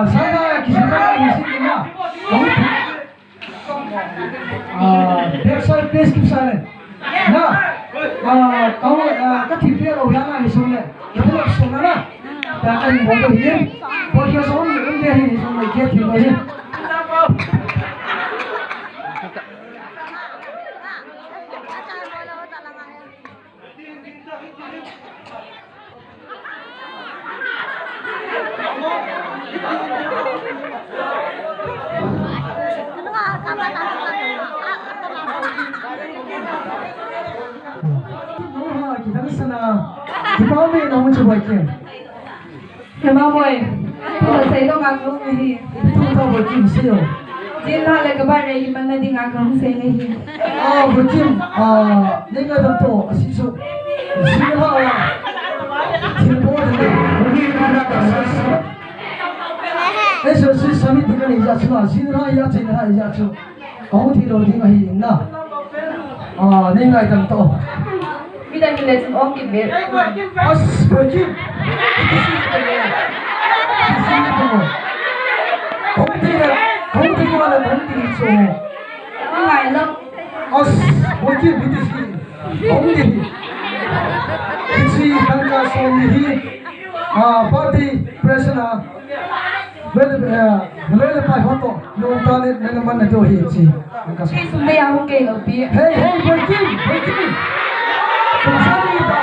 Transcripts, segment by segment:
Sana kisah isinya, backside description. Nah, kamu ketika orang yangisunya, itu maksudnya, dan yang bodoh ini, bodoh soal ini ini soal dia tidak ini. Kita ni sana, kita ni namun cuba ikan. Emang boy, kalau saya tu ngagum ni. Itu tahu macam siapa? Jika ada kabar dari mana di ngagum saya ni. Oh, macam ni kan tentu siapa? Siapa orang? Siapa orang? ऐसे से समिति का नहीं जाचु ना जिन्हा या जिन्हा या जाचु कहूँ थी लोग नहीं कहीं ना नहीं गए तब तो Kita ni lesson om di ber. बस बच्ची किसी को वाला कहूँ थी सो Ngai lắm. बस बच्ची किसी तंगा सो नहीं पार्टी प्रेसना Boleh lepas foto, lupa ni dengan mana tu hiji. Si sumber yang okey lebih. Hey, berjim. Bersama kita.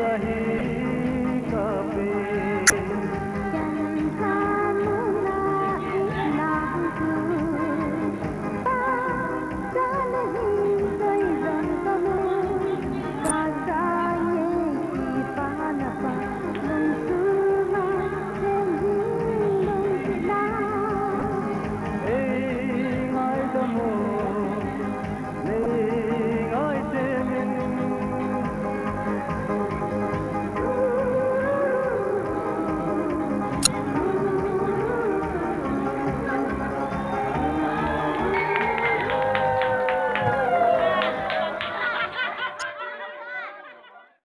सही